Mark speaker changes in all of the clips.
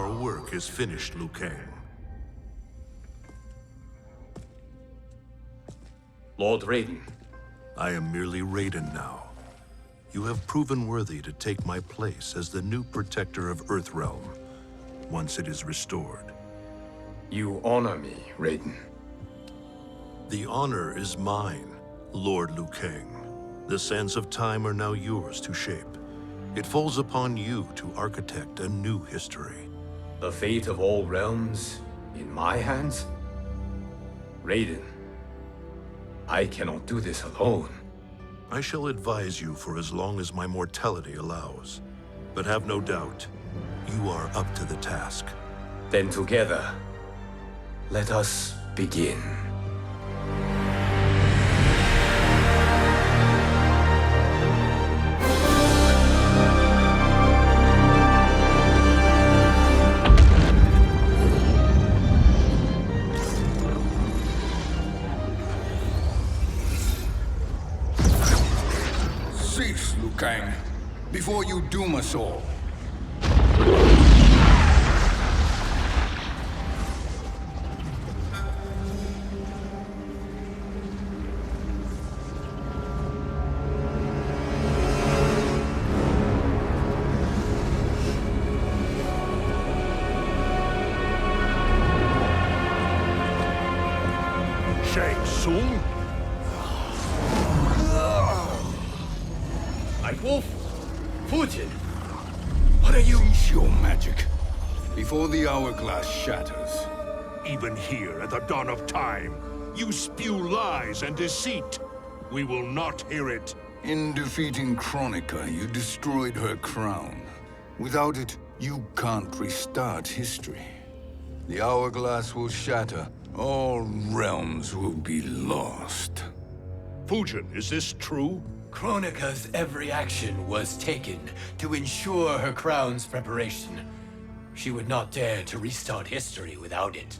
Speaker 1: Our work is finished, Liu Kang.
Speaker 2: Lord Raiden.
Speaker 1: I am merely Raiden now. You have proven worthy to take my place as the new protector of Earthrealm, once it is restored.
Speaker 2: You honor me, Raiden.
Speaker 1: The honor is mine, Lord Liu Kang. The sands of time are now yours to shape. It falls upon you to architect a new history.
Speaker 2: The fate of all realms in my hands? Raiden, I cannot do this alone.
Speaker 1: I shall advise you for as long as my mortality allows. But have no doubt, you are up to the task.
Speaker 2: Then together, let us begin.
Speaker 3: Cease, Liu Kang, before you doom us all.
Speaker 1: Shang Tsung?
Speaker 2: NIGHTWOLF? Fujin? What are you?
Speaker 3: Cease your magic, before the hourglass shatters.
Speaker 4: Even here at the dawn of time, you spew lies and deceit. We will not hear it.
Speaker 3: In defeating Kronika, you destroyed her crown. Without it, you can't restart history. The hourglass will shatter. All realms will be lost.
Speaker 4: Fujin, is this true?
Speaker 2: Kronika's every action was taken to ensure her crown's preparation. She would not dare to restart history without it.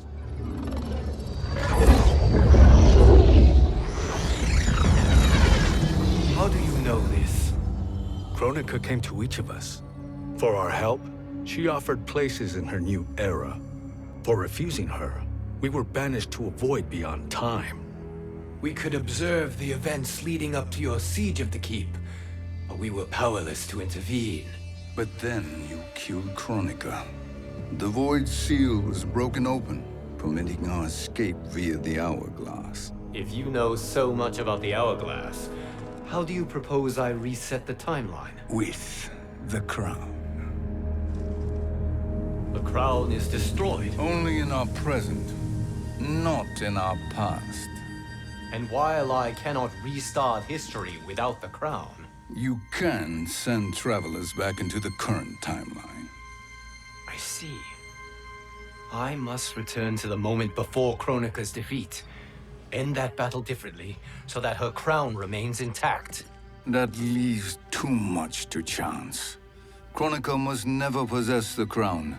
Speaker 2: How do you know this?
Speaker 5: Kronika came to each of us. For our help, she offered places in her new era. For refusing her, we were banished to a void beyond time.
Speaker 2: We could observe the events leading up to your siege of the keep, but we were powerless to intervene.
Speaker 3: But then you killed Kronika. The void seal was broken open, permitting our escape via the hourglass.
Speaker 2: If you know so much about the hourglass, how do you propose I reset the timeline?
Speaker 3: With the crown.
Speaker 2: The crown is destroyed.
Speaker 3: Only in our present, not in our past.
Speaker 2: And while I cannot restart history without the crown,
Speaker 3: You can send travelers back into the current timeline.
Speaker 2: I see. I must return to the moment before Kronika's defeat. End that battle differently, so that her crown remains intact.
Speaker 3: That leaves too much to chance. Kronika must never possess the crown.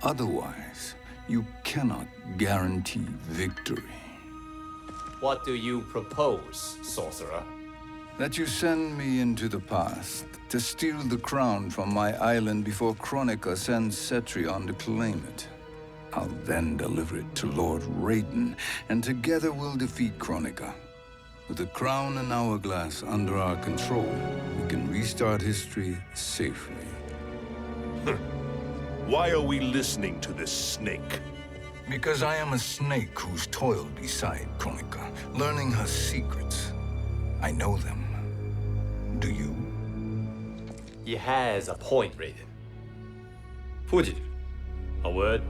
Speaker 3: Otherwise, you cannot guarantee victory.
Speaker 2: What do you propose, sorcerer?
Speaker 3: That you send me into the past to steal the crown from my island before Kronika sends Cetrion to claim it. I'll then deliver it to Lord Raiden, and together we'll defeat Kronika. With the crown and hourglass under our control, we can restart history safely.
Speaker 4: Why are we listening to this snake?
Speaker 3: Because I am a snake who's toiled beside Kronika, learning her secrets. I know them. Do you?
Speaker 2: He has a point, Raiden. Fujin, a word?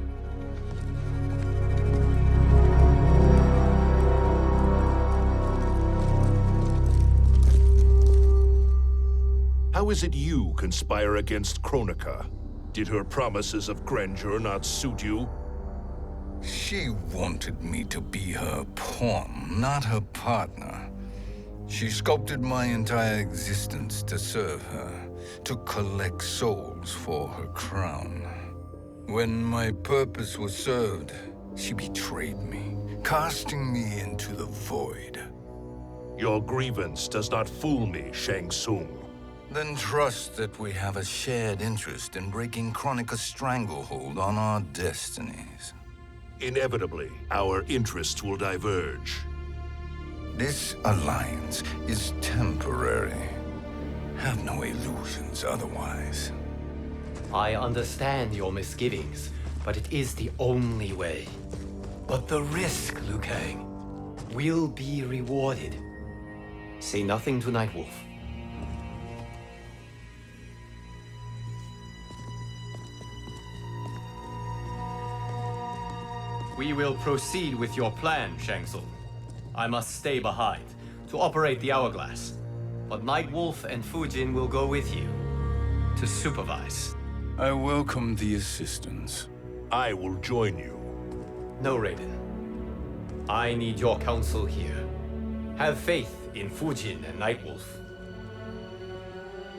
Speaker 4: How is it you conspire against Kronika? Did her promises of grandeur not suit you?
Speaker 3: She wanted me to be her pawn, not her partner. She sculpted my entire existence to serve her, to collect souls for her crown. When my purpose was served, she betrayed me, casting me into the void.
Speaker 4: Your grievance does not fool me, Shang Tsung.
Speaker 3: Then trust that we have a shared interest in breaking Kronika's stranglehold on our destinies.
Speaker 4: Inevitably, our interests will diverge.
Speaker 3: This alliance is temporary. Have no illusions otherwise.
Speaker 2: I understand your misgivings, but it is the only way. But the risk, Liu Kang, will be rewarded. Say nothing to Nightwolf. We will proceed with your plan, Shang Tsung. I must stay behind to operate the hourglass. But Nightwolf and Fujin will go with you to supervise.
Speaker 3: I welcome the assistance.
Speaker 4: I will join you.
Speaker 2: No, Raiden. I need your counsel here. Have faith in Fujin and Nightwolf.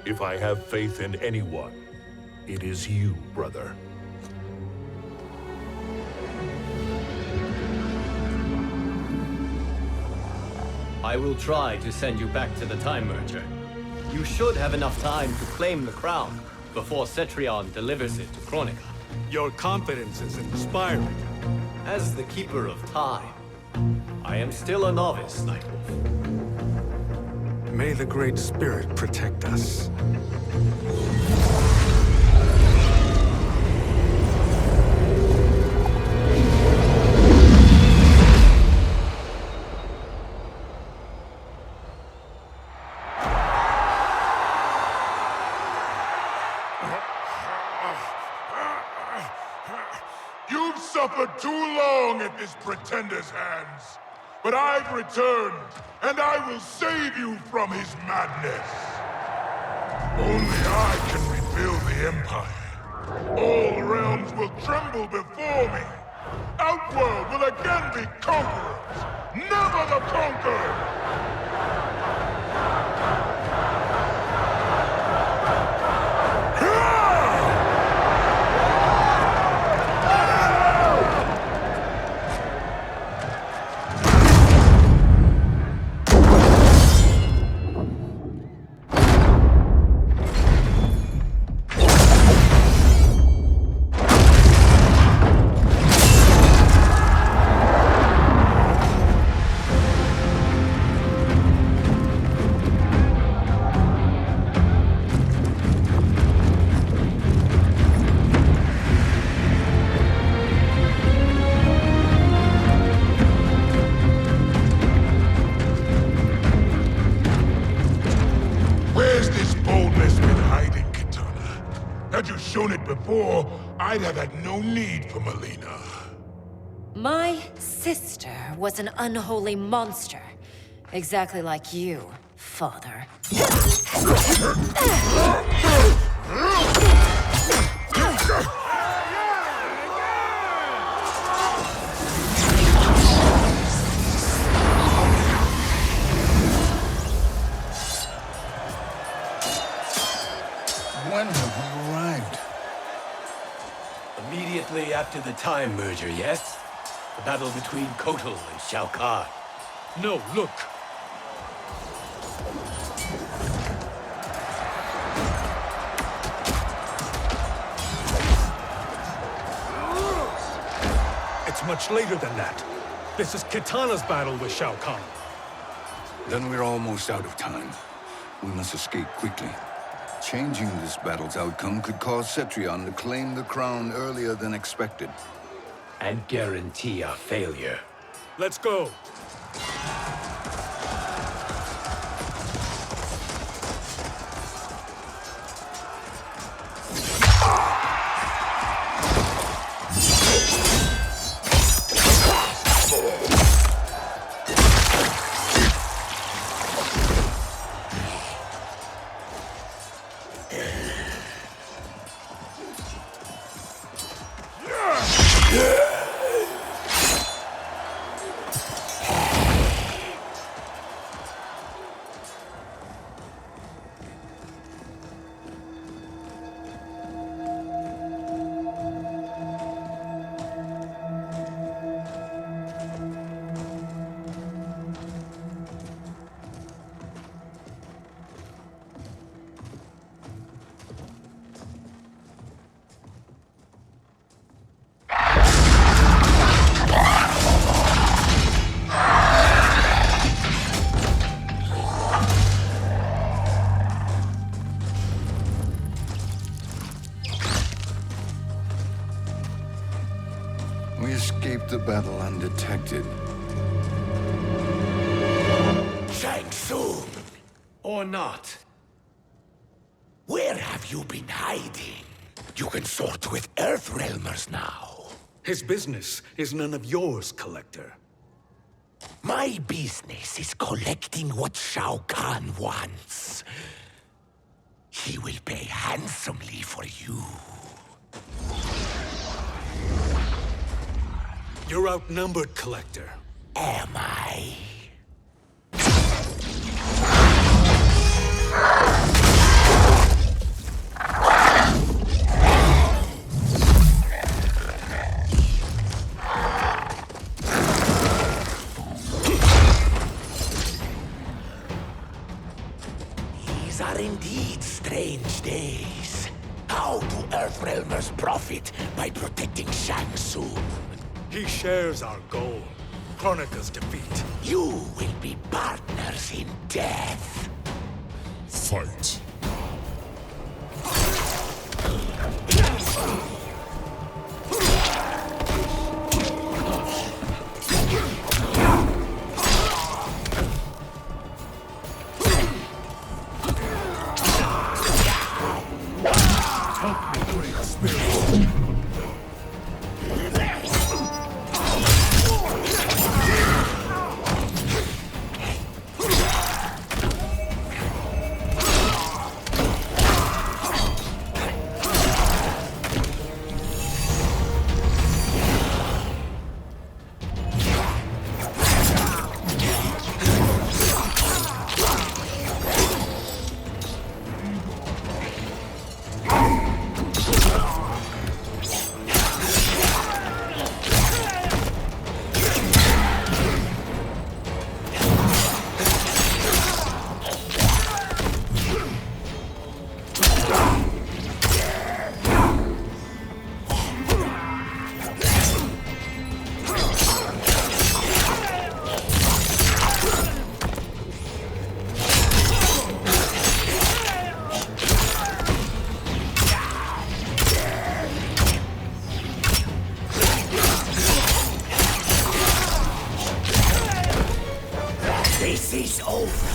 Speaker 4: If I have faith in anyone, it is you, brother.
Speaker 2: I will try to send you back to the Time Merger. You should have enough time to claim the crown before Cetrion delivers it to Kronika.
Speaker 5: Your confidence is inspiring.
Speaker 2: As the Keeper of Time, I am still a novice, Nightwolf.
Speaker 5: May the Great Spirit protect us.
Speaker 6: You've suffered too long at this pretender's hands. But I've returned, and I will save you from his madness. Only I can rebuild the Empire. All realms will tremble before me. Outworld will again be conquerors, never the conquered! Had you shown it before, I'd have had no need for Melina.
Speaker 7: My sister was an unholy monster. Exactly like you, father.
Speaker 3: When have we arrived?
Speaker 2: Immediately after the Time Merger, yes? The battle between Kotal and Shao Kahn.
Speaker 5: No, look! It's much later than that. This is Kitana's battle with Shao Kahn.
Speaker 3: Then we're almost out of time. We must escape quickly. Changing this battle's outcome could cause Cetrion to claim the crown earlier than expected.
Speaker 2: And guarantee our failure.
Speaker 5: Let's go!
Speaker 3: We escaped the battle undetected.
Speaker 8: Shang Tsung,
Speaker 2: Or not.
Speaker 8: where have you been hiding? You can sort with Earthrealmers now.
Speaker 5: His business is none of yours, Collector.
Speaker 8: My business is collecting what Shao Kahn wants. He will pay handsomely for you.
Speaker 5: You're outnumbered, Collector.
Speaker 8: Am I? These are indeed strange days. How do Earthrealmers profit by protecting Shang Tsung?
Speaker 5: He shares our goal. Kronika's defeat.
Speaker 8: You will be partners in death.
Speaker 6: Fight.
Speaker 8: This is over.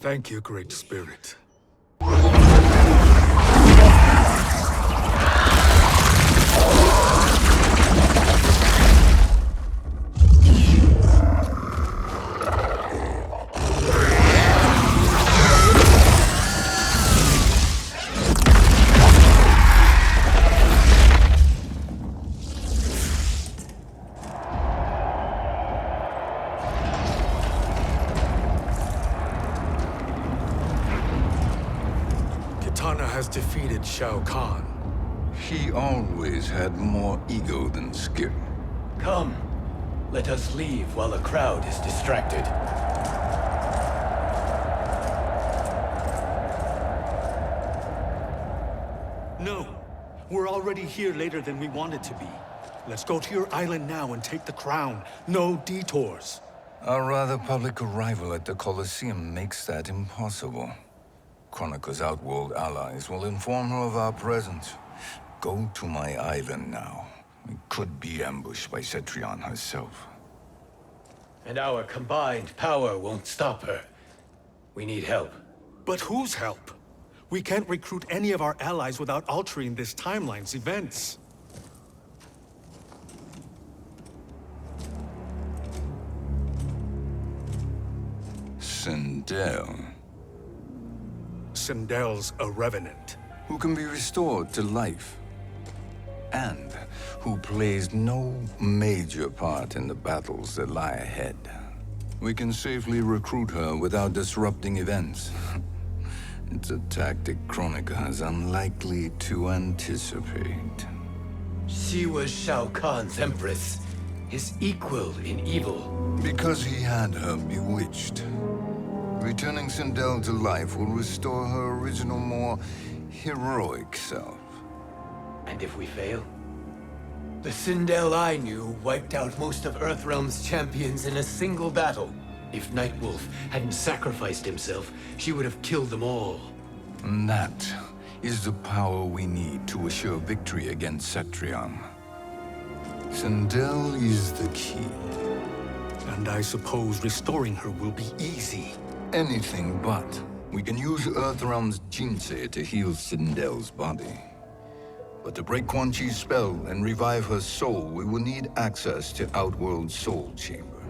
Speaker 5: Thank you, Great Spirit. Kitana has defeated Shao Kahn.
Speaker 3: He always had more ego than skill.
Speaker 2: Come, let us leave while the crowd is distracted.
Speaker 5: No, we're already here later than we wanted to be. Let's go to your island now and take the crown. No detours.
Speaker 3: Our rather public arrival at the Colosseum makes that impossible. Kronika's outworld allies will inform her of our presence. Go to my island now. We could be ambushed by Cetrion herself.
Speaker 2: And our combined power won't stop her. We need help.
Speaker 5: But whose help? We can't recruit any of our allies without altering this timeline's events.
Speaker 3: SINDEL.
Speaker 5: Sindel's a revenant.
Speaker 3: Who can be restored to life, and who plays no major part in the battles that lie ahead. We can safely recruit her without disrupting events. It's a tactic Kronika is unlikely to anticipate.
Speaker 2: She was Shao Kahn's empress, his equal in evil.
Speaker 3: Because he had her bewitched. Returning Sindel to life will restore her original, more heroic self.
Speaker 2: And if we fail? The Sindel I knew wiped out most of Earthrealm's champions in a single battle. If Nightwolf hadn't sacrificed himself, she would have killed them all.
Speaker 3: And that is the power we need to assure victory against Cetrion. Sindel is the key.
Speaker 5: And I suppose restoring her will be easy.
Speaker 3: Anything but. We can use Earthrealm's Jinsei to heal Sindel's body. But to break Quan Chi's spell and revive her soul, we will need access to Outworld's Soul Chamber.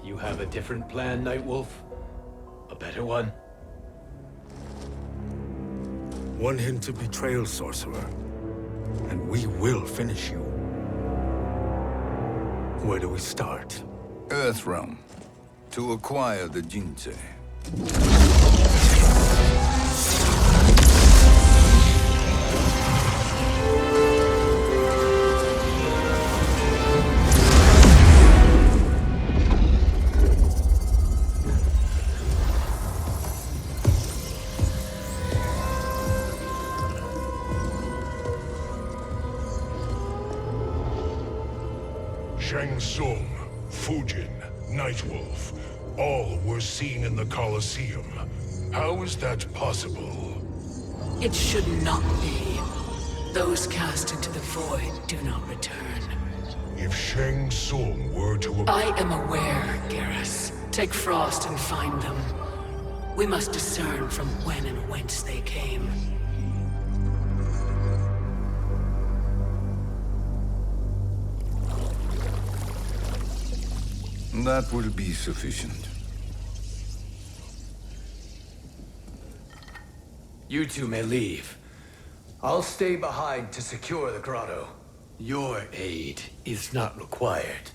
Speaker 2: You have a different plan, Nightwolf? A better one?
Speaker 5: One hint of betrayal, sorcerer, and we will finish you. Where do we start?
Speaker 3: Earthrealm. To acquire the Jinsei.
Speaker 6: Shang Tsung, Fujin, Nightwolf, all were seen in the Colosseum. How is that possible?
Speaker 9: It should not be. Those cast into the void do not return.
Speaker 6: If Shang Tsung were to...
Speaker 9: I am aware, Garrus. Take Frost and find them. We must discern from when and whence they came.
Speaker 3: That will be sufficient.
Speaker 2: You two may leave. I'll stay behind to secure the grotto. Your aid is not required.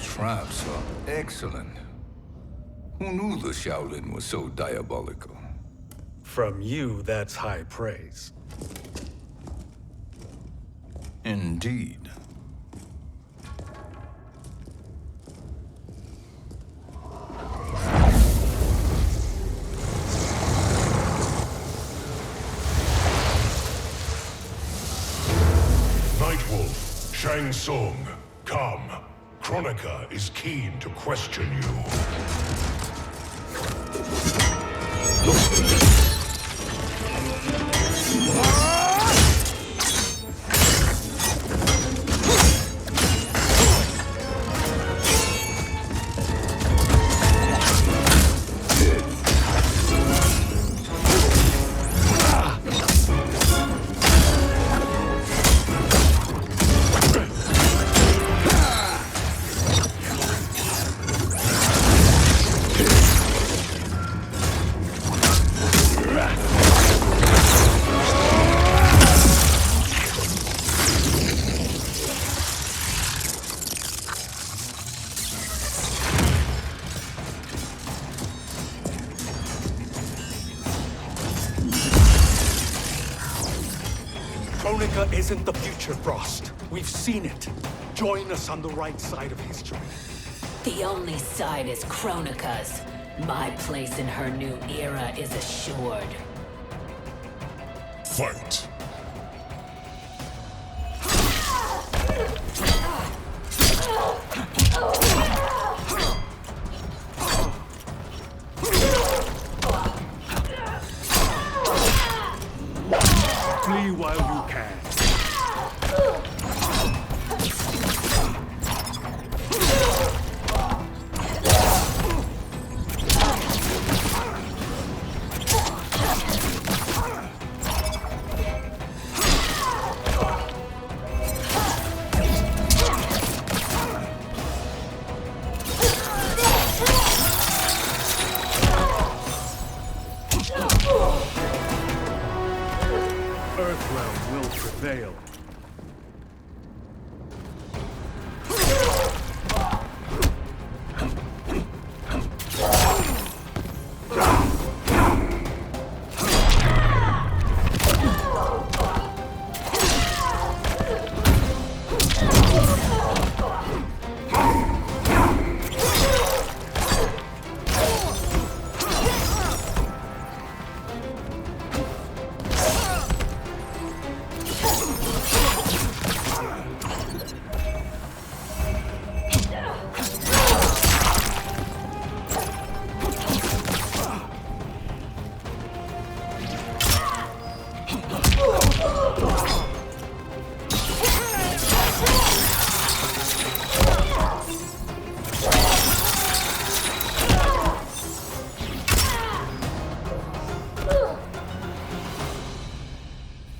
Speaker 3: Traps are excellent. Who knew the Shaolin was so diabolical?
Speaker 5: From you, that's high praise.
Speaker 3: Indeed.
Speaker 6: Nightwolf, Shang Tsung, come. Kronika is keen to question you.
Speaker 5: Kronika isn't the future, Frost. We've seen it. Join us on the right side of history.
Speaker 9: The only side is Kronika's. My place in her new era is assured.
Speaker 6: Fight!
Speaker 5: Flee while you can. Earthrealm will prevail.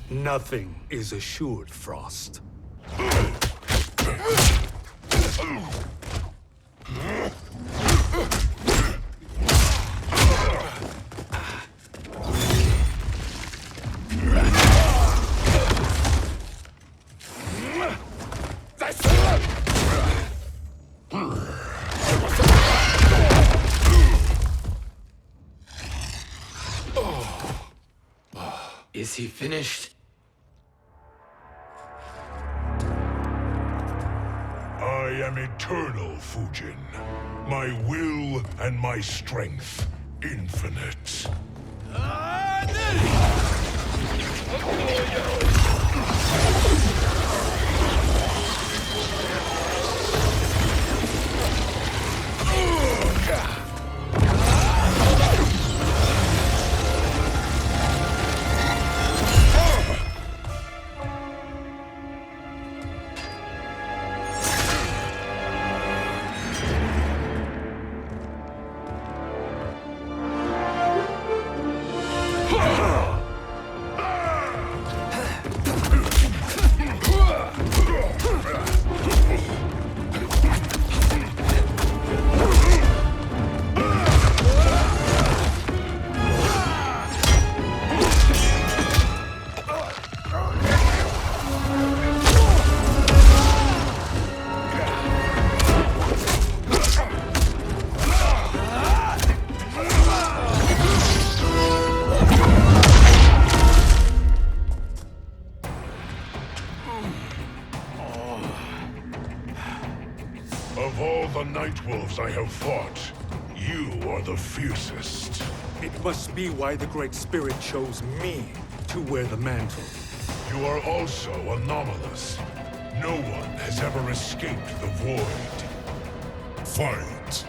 Speaker 5: Nothing is assured, Frost.
Speaker 2: Is he finished?
Speaker 6: I am eternal, Fujin. My will and my strength infinite. Of all the Nightwolves I have fought, you are the fiercest.
Speaker 5: It must be why the Great Spirit chose me to wear the mantle.
Speaker 6: You are also anomalous. No one has ever escaped the void. Fight!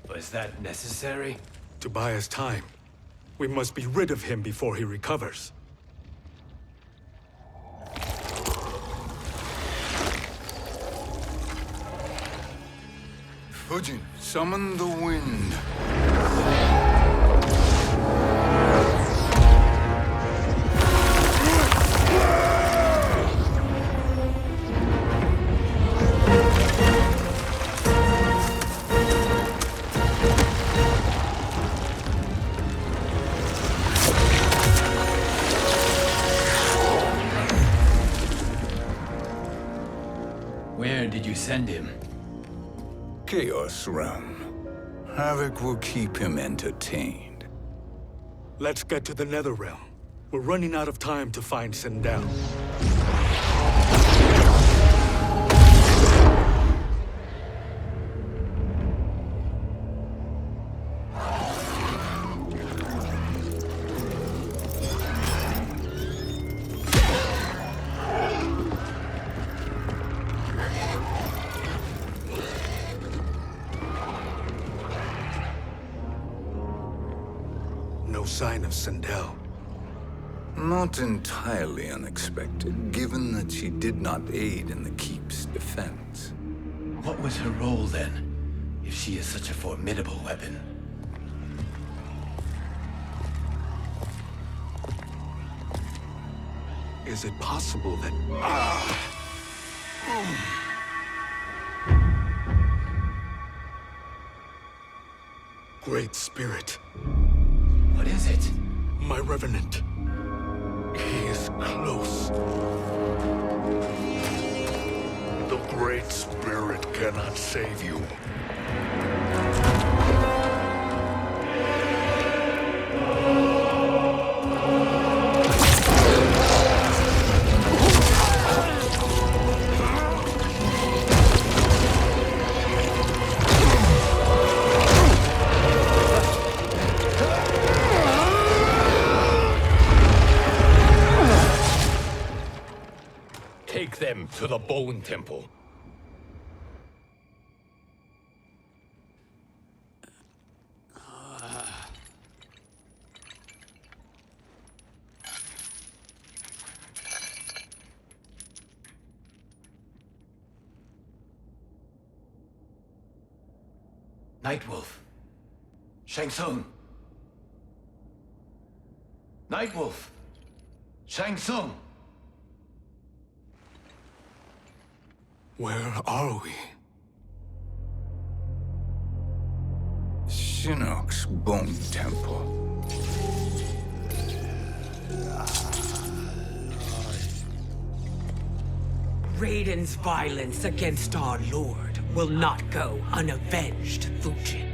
Speaker 2: Was that necessary?
Speaker 5: To buy us time. We must be rid of him before he recovers.
Speaker 3: Fujin, summon the wind.
Speaker 2: Where did you send him?
Speaker 3: Chaos Realm. Havoc will keep him entertained.
Speaker 5: Let's get to the Netherrealm. We're running out of time to find SINDEL. No sign of SINDEL.
Speaker 3: Not entirely unexpected, given that she did not aid in the Keep's defense.
Speaker 2: What was her role then, if she is such a formidable weapon?
Speaker 5: Is it possible that... Great Spirit.
Speaker 2: What is it?
Speaker 5: My Revenant. He is close.
Speaker 4: The Great Spirit cannot save you.
Speaker 2: Take them to the Bone Temple. Nightwolf. Shang Tsung. Nightwolf. Shang Tsung.
Speaker 5: Where are we?
Speaker 3: Shinnok's Bone Temple.
Speaker 9: Raiden's violence against our Lord will not go unavenged, Fujin.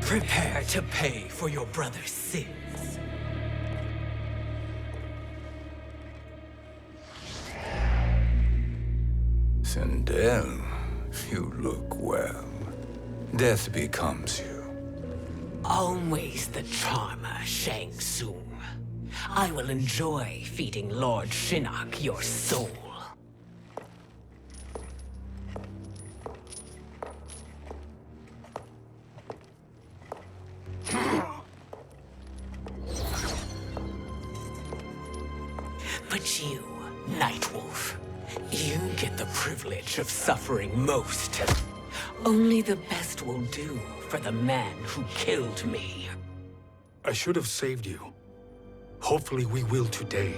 Speaker 9: Prepare to pay for your brother's sins.
Speaker 3: Sindel, you look well. Death becomes you.
Speaker 9: Always the charmer, Shang Tsung. I will enjoy feeding Lord Shinnok your soul. But you, Nightwolf, you get the privilege of suffering most. Only the best will do for the man who killed me.
Speaker 5: I should have saved you. Hopefully we will today.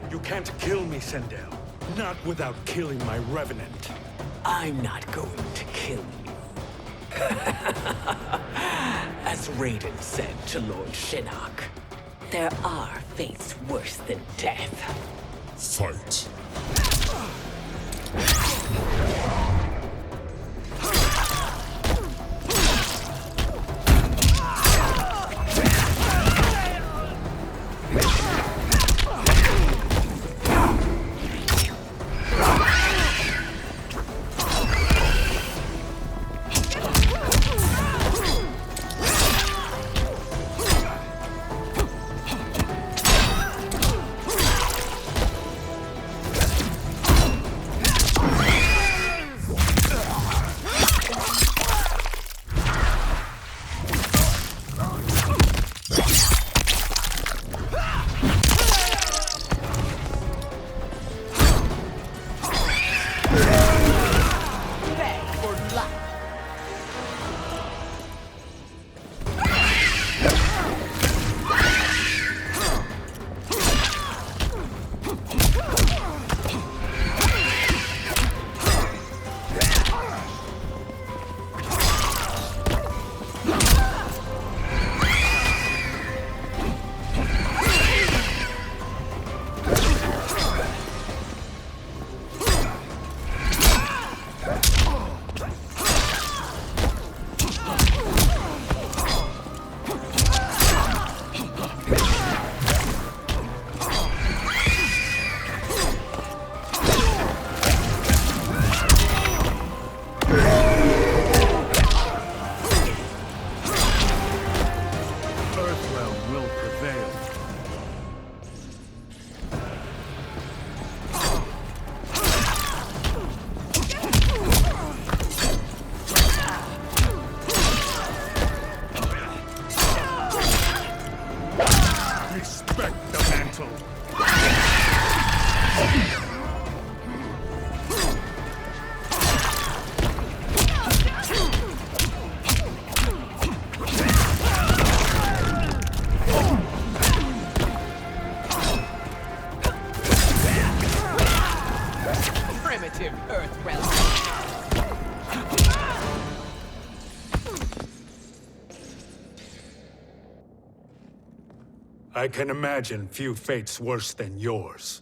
Speaker 5: You can't kill me, SINDEL. Not without killing my Revenant.
Speaker 9: I'm not going to kill you. As Raiden said to Lord Shinnok, there are fates worse than death.
Speaker 6: Fight.
Speaker 5: I can imagine few fates worse than yours.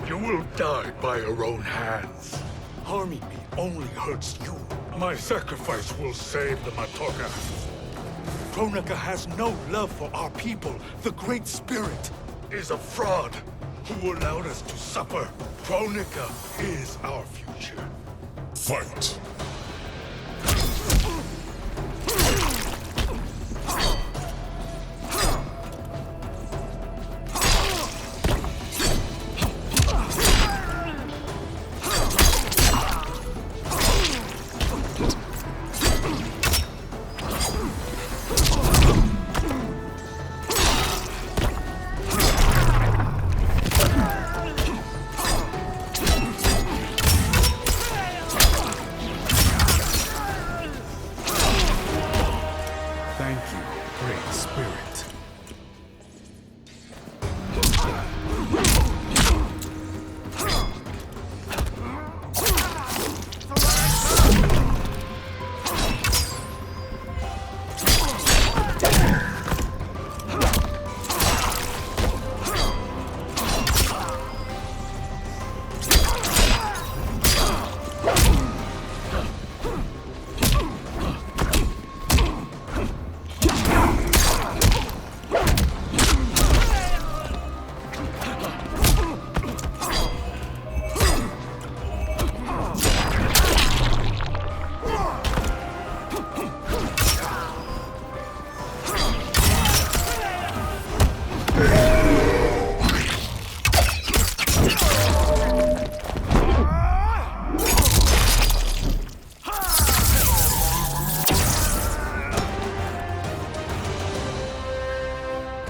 Speaker 5: You will die by your own hands. Harming me only hurts you. My sacrifice will save the Matoka. Kronika has no love for our people. The Great Spirit is a fraud who allowed us to suffer. Kronika is our future.
Speaker 6: Fight.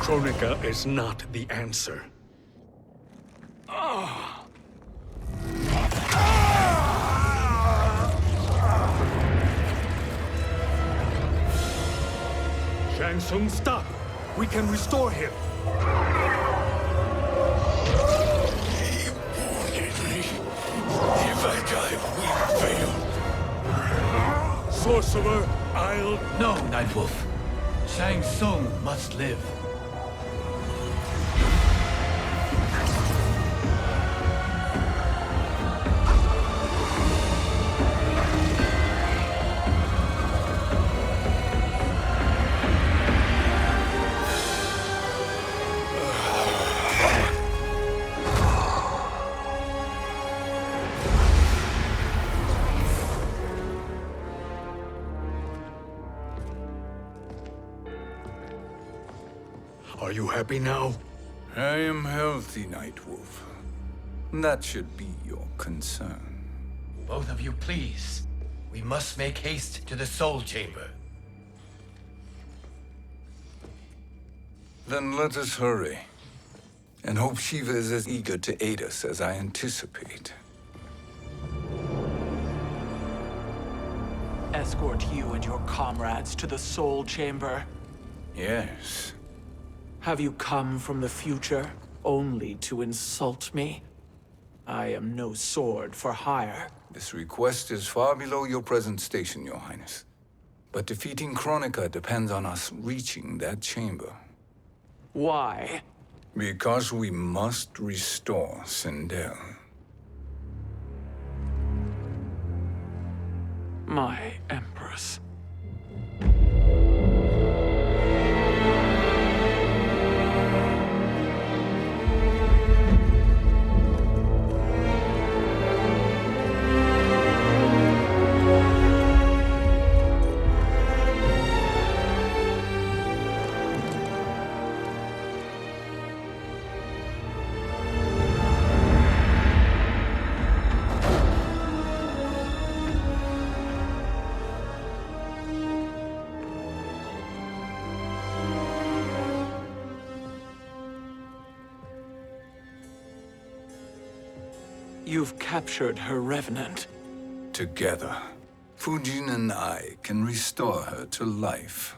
Speaker 5: Kronika is not the answer. Shang Tsung, stop! We can restore him!
Speaker 8: He wanted me. If I die, we fail.
Speaker 5: Sorcerer, I'll...
Speaker 2: No, Nightwolf. Shang Tsung must live.
Speaker 5: Are you happy now?
Speaker 3: I am healthy, Nightwolf. That should be your concern.
Speaker 2: Both of you, please. We must make haste to the Soul Chamber.
Speaker 3: Then let us hurry. And hope Shiva is as eager to aid us as I anticipate.
Speaker 10: Escort you and your comrades to the Soul Chamber.
Speaker 3: Yes.
Speaker 10: Have you come from the future only to insult me? I am no sword for hire.
Speaker 3: This request is far below your present station, Your Highness. But defeating Kronika depends on us reaching that chamber.
Speaker 10: Why?
Speaker 3: Because we must restore Sindel.
Speaker 10: My Empress. You've captured her revenant.
Speaker 3: Together, Fujin and I can restore her to life.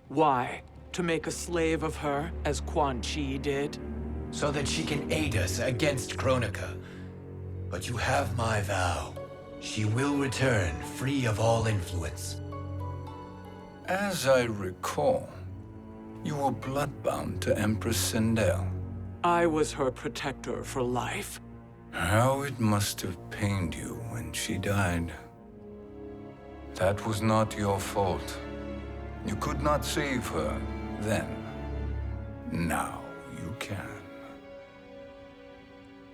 Speaker 10: Why? To make a slave of her, as Quan Chi did?
Speaker 2: So that she can aid us against Kronika. But you have my vow. She will return free of all influence.
Speaker 3: As I recall, you were bloodbound to Empress Sindel.
Speaker 10: I was her protector for life.
Speaker 3: How it must have pained you when she died. That was not your fault. You could not save her then. Now you can.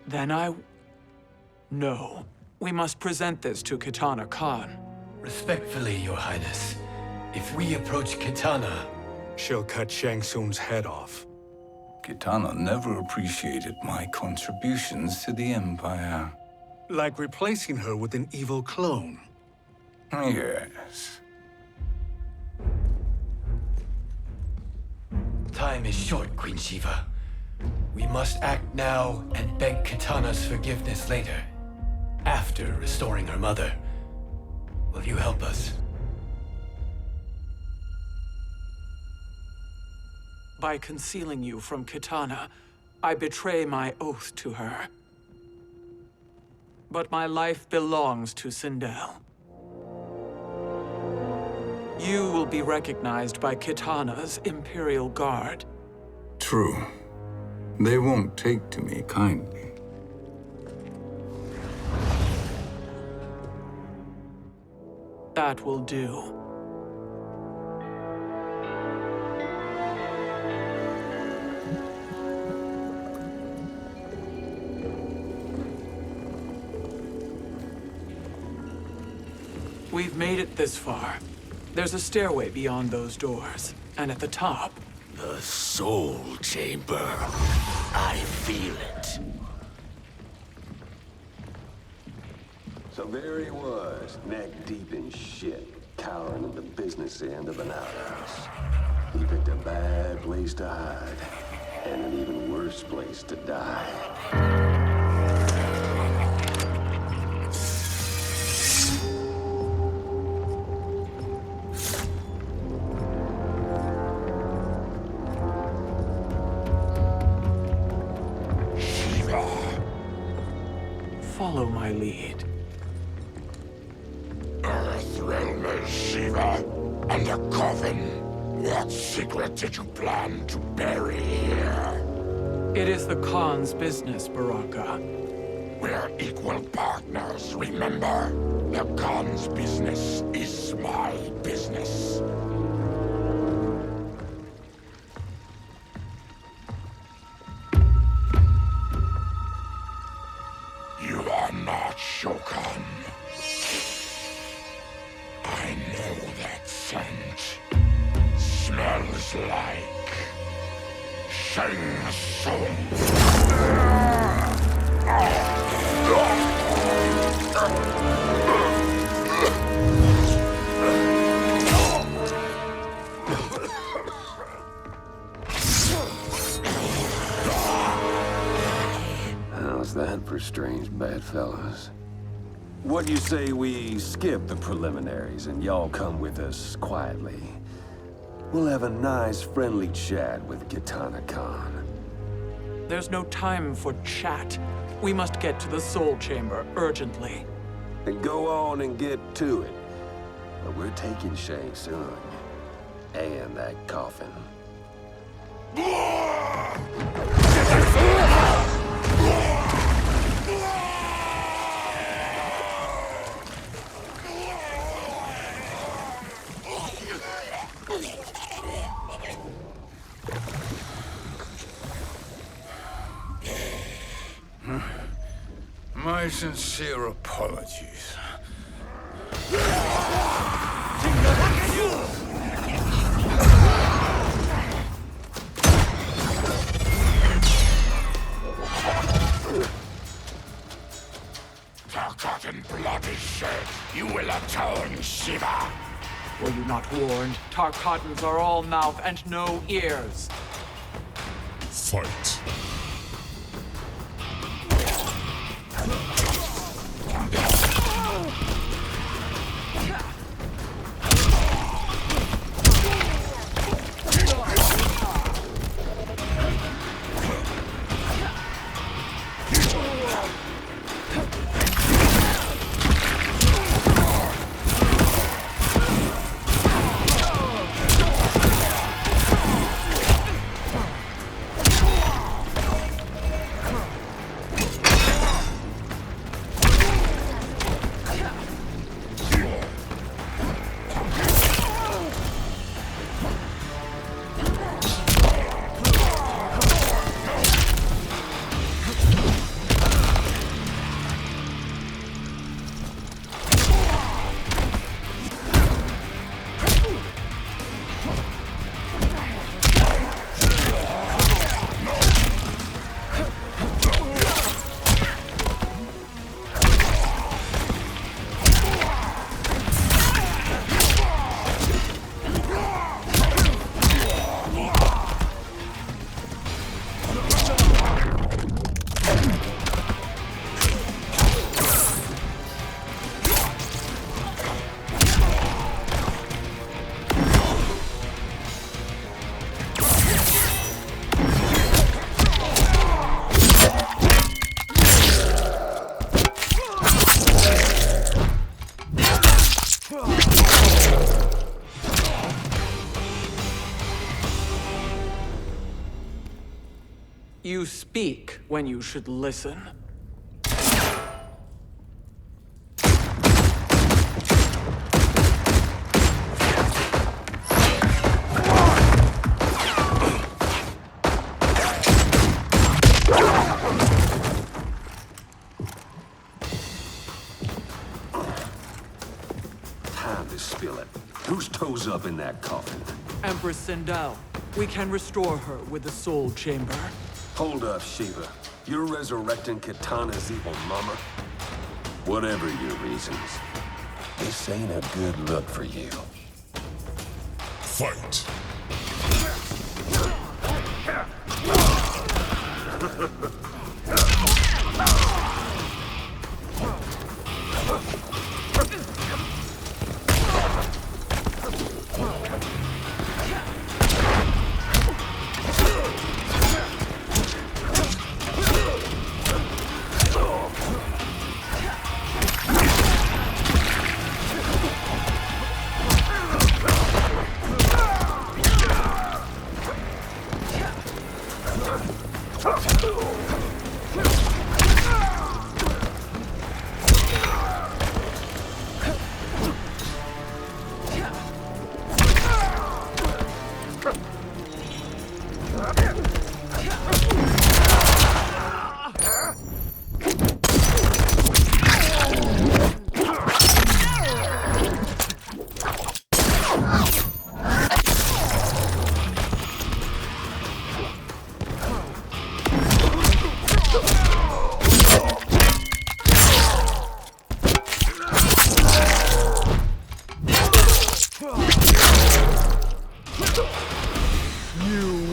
Speaker 10: Then No. We must present this to Kitana Khan.
Speaker 2: Respectfully, Your Highness, if we approach Kitana...
Speaker 5: She'll cut Shang Tsung's head off.
Speaker 3: Kitana never appreciated my contributions to the Empire.
Speaker 5: Like replacing her with an evil clone.
Speaker 3: Yes.
Speaker 2: Time is short, Queen Shiva. We must act now and beg Kitana's forgiveness later. After restoring her mother. Will you help us?
Speaker 10: By concealing you from Kitana, I betray my oath to her. But my life belongs to Sindel. You will be recognized by Kitana's Imperial Guard.
Speaker 3: True. They won't take to me kindly.
Speaker 10: That will do. We've made it this far. There's a stairway beyond those doors, and at the top...
Speaker 8: The Soul Chamber. I feel it.
Speaker 11: So there he was, neck deep in shit, cowering at the business end of an outhouse. He picked a bad place to hide, and an even worse place to die.
Speaker 10: Follow my lead.
Speaker 6: Earthrealmer Shiva, and a coffin. What secret did you plan to bury here?
Speaker 10: It is the Khan's business, Baraka.
Speaker 6: We're equal partners, remember? The Khan's business is my business. You are not Shokan. I know that scent. Smells like Shang Tsung.
Speaker 11: How's that for strange bedfellows? What do you say we skip the preliminaries and y'all come with us quietly? We'll have a nice, friendly chat with Kitana Khan.
Speaker 10: There's no time for chat. We must get to the Soul Chamber urgently.
Speaker 11: And go on and get to it. But we're taking Shang Tsung. And that coffin.
Speaker 3: My sincere apologies.
Speaker 6: Tarkat and blood is shed. You will atone, Shiva.
Speaker 10: Were you not warned? Tarkatans are all mouth and no ears.
Speaker 6: Fight.
Speaker 10: You speak when you should listen.
Speaker 11: Time to spill it. Whose toes up in that coffin?
Speaker 10: Empress Sindel. We can restore her with the Soul Chamber.
Speaker 11: Hold up, Shiva. You're resurrecting Kitana's evil mama? Whatever your reasons, this ain't a good look for you.
Speaker 6: Fight.
Speaker 10: You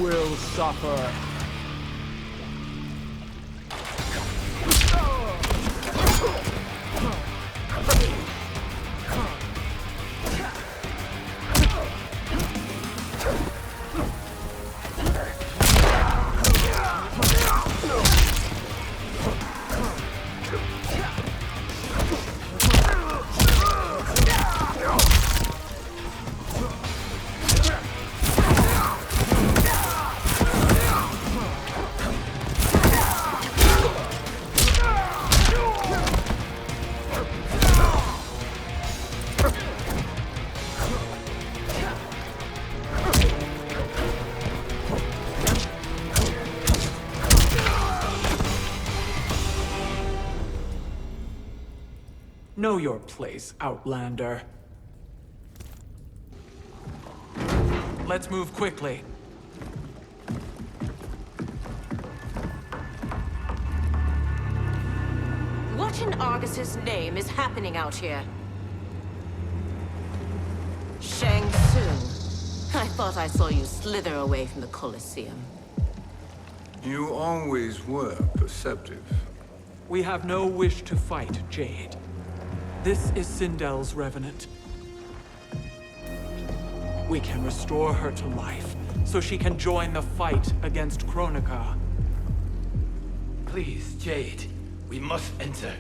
Speaker 10: will suffer. Know your place, Outlander. Let's move quickly.
Speaker 12: What in Argus's name is happening out here? Shang Tsung. I thought I saw you slither away from the Colosseum.
Speaker 3: You always were perceptive.
Speaker 10: We have no wish to fight, Jade. This is Sindel's revenant. We can restore her to life, so she can join the fight against Kronika.
Speaker 2: Please, Jade, we must enter.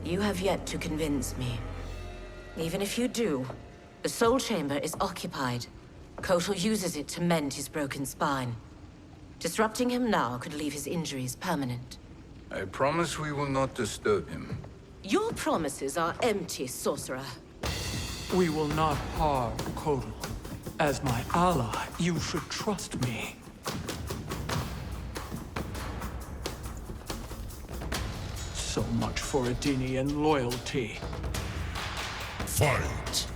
Speaker 12: You have yet to convince me. Even if you do, the Soul Chamber is occupied. Kotal uses it to mend his broken spine. Disrupting him now could leave his injuries permanent.
Speaker 3: I promise we will not disturb him.
Speaker 12: Your promises are empty, sorcerer.
Speaker 10: We will not harm Kotal. As my ally, you should trust me. So much for Adenian loyalty.
Speaker 6: Fight!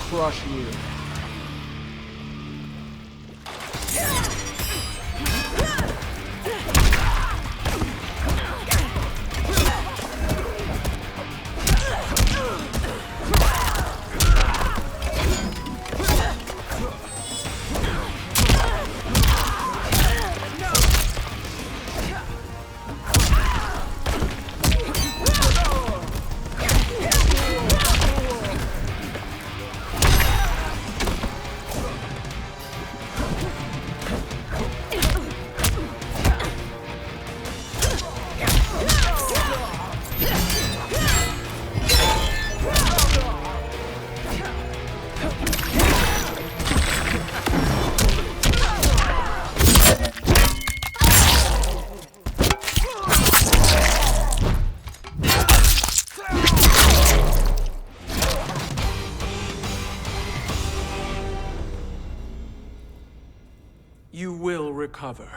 Speaker 10: Crush you. cover.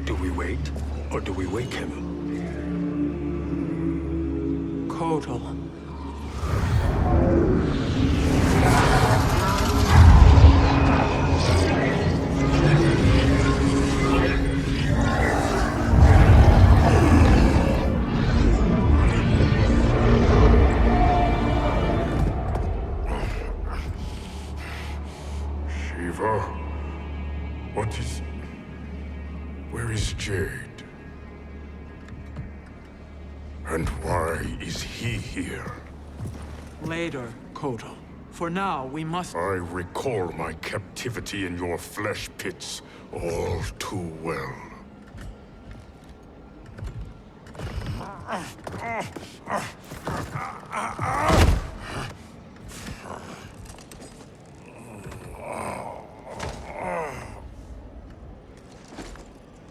Speaker 11: Do we wait, or do we wake him?
Speaker 10: Kotal.
Speaker 6: Shiva? What is... Where is Jade? And why is he here?
Speaker 10: Later, Kotal. For now, we must...
Speaker 6: I recall my captivity in your flesh pits all too well.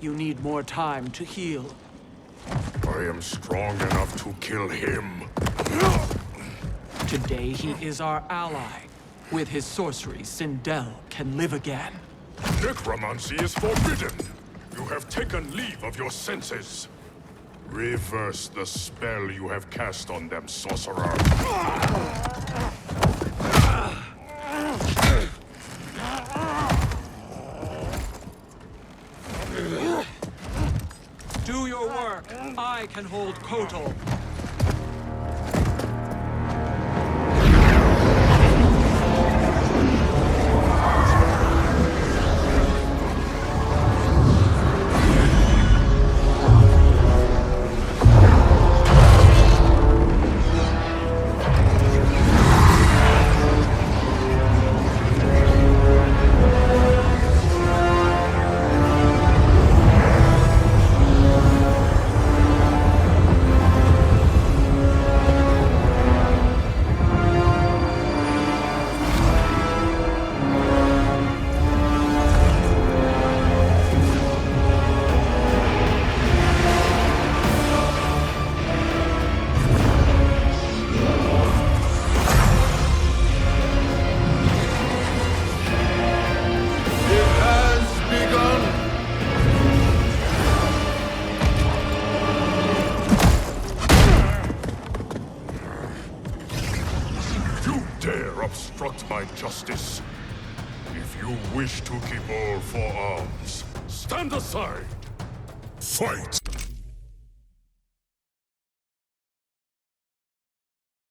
Speaker 10: You need more time to heal.
Speaker 6: I am strong enough to kill him.
Speaker 10: Today, he is our ally. With his sorcery, Sindel can live again.
Speaker 6: Necromancy is forbidden. You have taken leave of your senses. Reverse the spell you have cast on them, sorcerer.
Speaker 10: Do your work. I can hold Kotal.
Speaker 6: Obstruct my justice. If you wish to keep all 4 arms, stand aside. Fight!